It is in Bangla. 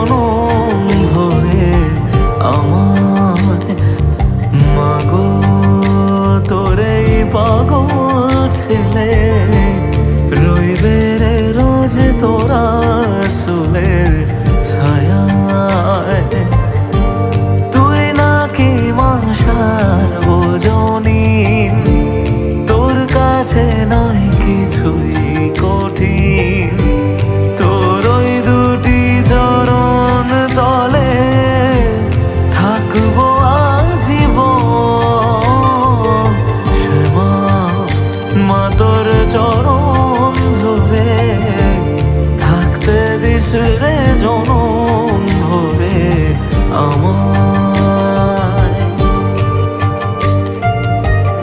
জনম ভরে আমায়। মাগো তোরে পাগল ছেলে রইবে রে রোজ তোরা